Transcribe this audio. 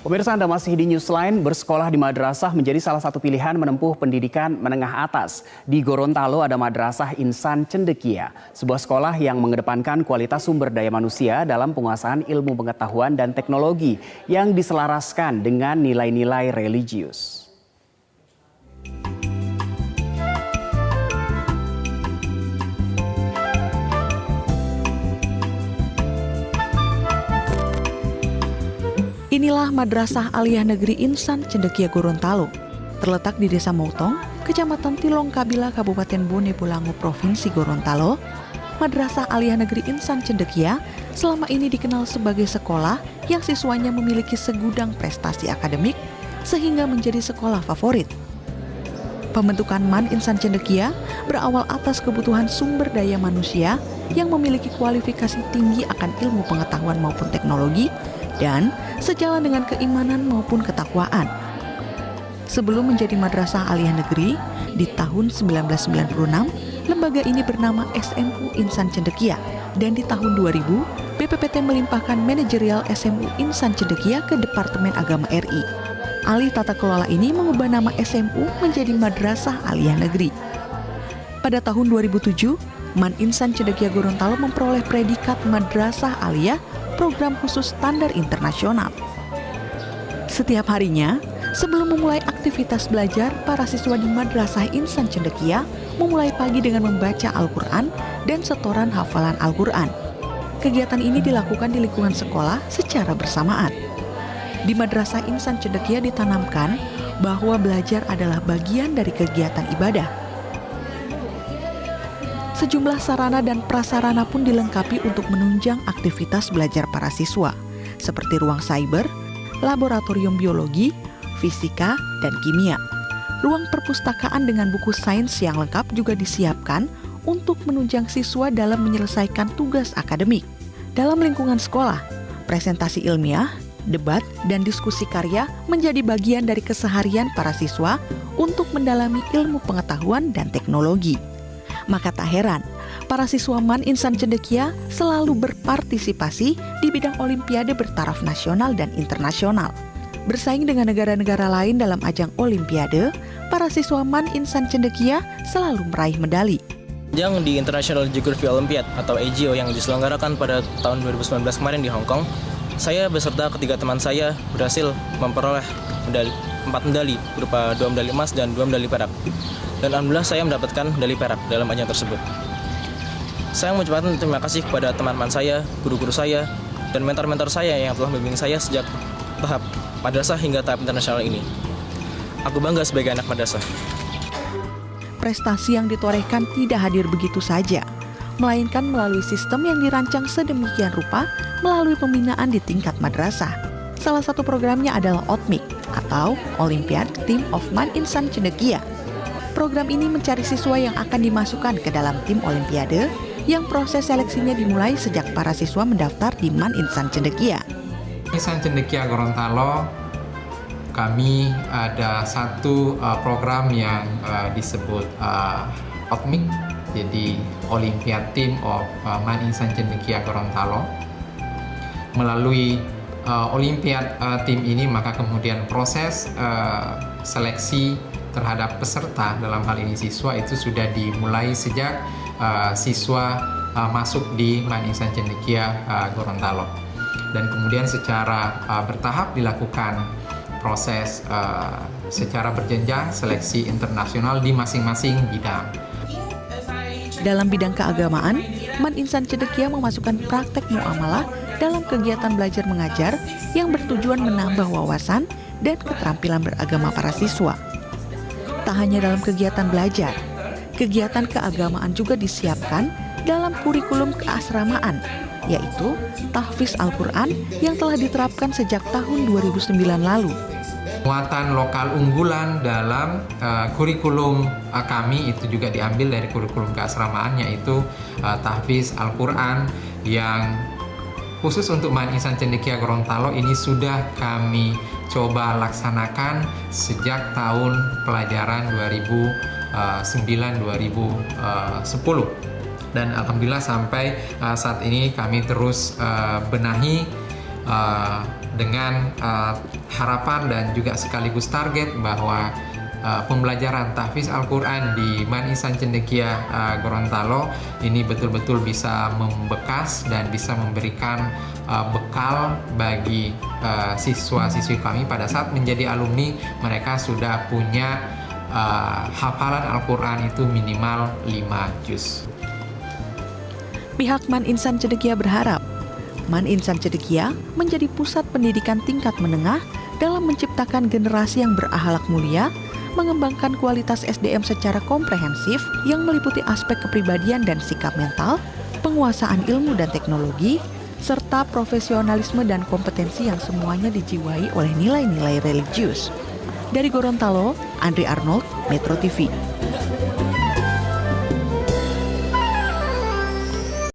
Pemirsa, Anda masih di Newsline. Bersekolah di madrasah menjadi salah satu pilihan menempuh pendidikan menengah atas. Di Gorontalo ada Madrasah Insan Cendekia, sebuah sekolah yang mengedepankan kualitas sumber daya manusia dalam penguasaan ilmu pengetahuan dan teknologi yang diselaraskan dengan nilai-nilai religius. Inilah Madrasah Aliyah Negeri Insan Cendekia Gorontalo. Terletak di Desa Mautong, Kecamatan Tilong Kabila, Kabupaten Bone Bolango, Provinsi Gorontalo. Madrasah Aliyah Negeri Insan Cendekia selama ini dikenal sebagai sekolah yang siswanya memiliki segudang prestasi akademik sehingga menjadi sekolah favorit. Pembentukan MAN Insan Cendekia berawal atas kebutuhan sumber daya manusia yang memiliki kualifikasi tinggi akan ilmu pengetahuan maupun teknologi dan sejalan dengan keimanan maupun ketakwaan. Sebelum menjadi Madrasah Aliyah Negeri, di tahun 1996, lembaga ini bernama SMU Insan Cendekia, dan di tahun 2000, BPPT melimpahkan manajerial SMU Insan Cendekia ke Departemen Agama RI. Alih tata kelola ini mengubah nama SMU menjadi Madrasah Aliyah Negeri. Pada tahun 2007, MAN Insan Cendekia Gorontalo memperoleh predikat Madrasah Aliyah program khusus standar internasional. Setiap harinya, sebelum memulai aktivitas belajar, para siswa di Madrasah Insan Cendekia memulai pagi dengan membaca Al-Quran dan setoran hafalan Al-Quran. Kegiatan ini dilakukan di lingkungan sekolah secara bersamaan. Di Madrasah Insan Cendekia ditanamkan bahwa belajar adalah bagian dari kegiatan ibadah. Sejumlah sarana dan prasarana pun dilengkapi untuk menunjang aktivitas belajar para siswa, seperti ruang cyber, laboratorium biologi, fisika, dan kimia. Ruang perpustakaan dengan buku sains yang lengkap juga disiapkan untuk menunjang siswa dalam menyelesaikan tugas akademik. Dalam lingkungan sekolah, presentasi ilmiah, debat, dan diskusi karya menjadi bagian dari keseharian para siswa untuk mendalami ilmu pengetahuan dan teknologi. Maka tak heran, para siswa MAN Insan Cendekia selalu berpartisipasi di bidang olimpiade bertaraf nasional dan internasional. Bersaing dengan negara-negara lain dalam ajang olimpiade, para siswa MAN Insan Cendekia selalu meraih medali. Ajang di International Geography Olympiad atau AGO yang diselenggarakan pada tahun 2019 kemarin di Hong Kong, saya beserta ketiga teman saya berhasil memperoleh 4 medali berupa 2 medali emas dan 2 medali perak. Dan alhamdulillah saya mendapatkan medali perak dalam ajang tersebut. Saya mengucapkan terima kasih kepada teman-teman saya, guru-guru saya, dan mentor-mentor saya yang telah membimbing saya sejak tahap madrasah hingga tahap internasional ini. Aku bangga sebagai anak madrasah. Prestasi yang ditorehkan tidak hadir begitu saja, melainkan melalui sistem yang dirancang sedemikian rupa melalui pembinaan di tingkat madrasah. Salah satu programnya adalah OTMIC atau Olympiad Team of MAN Insan Cendekia. Program ini mencari siswa yang akan dimasukkan ke dalam tim olimpiade yang proses seleksinya dimulai sejak para siswa mendaftar di MAN Insan Cendekia. Insan Cendekia Gorontalo, kami ada satu program yang disebut OTMIC, jadi Olympiad Team of MAN Insan Cendekia Gorontalo. Melalui Olimpiad tim ini, maka kemudian proses seleksi terhadap peserta, dalam hal ini siswa, itu sudah dimulai sejak siswa masuk di MAN Insan Cendekia Gorontalo. Dan kemudian secara bertahap dilakukan proses secara berjenjang seleksi internasional di masing-masing bidang. Dalam bidang keagamaan, MAN Insan Cendekia memasukkan praktek muamalah dalam kegiatan belajar mengajar yang bertujuan menambah wawasan dan keterampilan beragama para siswa. Tak hanya dalam kegiatan belajar, kegiatan keagamaan juga disiapkan dalam kurikulum keasramaan, yaitu tahfiz Al-Quran yang telah diterapkan sejak tahun 2009 lalu. Muatan lokal unggulan dalam kurikulum kami itu juga diambil dari kurikulum keasramaan, yaitu tahfiz Al-Quran yang khusus untuk MAN Insan Cendekia Gorontalo ini sudah kami coba laksanakan sejak tahun pelajaran 2009-2010. Dan alhamdulillah sampai saat ini kami terus benahi dengan harapan dan juga sekaligus target bahwa pembelajaran tahfiz Al-Quran di Man Ihsan Cendekia Gorontalo ini betul-betul bisa membekas dan bisa memberikan bekal bagi siswa-siswi kami pada saat menjadi alumni. Mereka sudah punya hafalan Al-Quran itu minimal 5 juz. Pihak Man Ihsan Cendekia berharap Man Ihsan Cendekia menjadi pusat pendidikan tingkat menengah dalam menciptakan generasi yang berakhlak mulia, mengembangkan kualitas SDM secara komprehensif yang meliputi aspek kepribadian dan sikap mental, penguasaan ilmu dan teknologi, serta profesionalisme dan kompetensi yang semuanya dijiwai oleh nilai-nilai religius. Dari Gorontalo, Andri Arnold, Metro TV.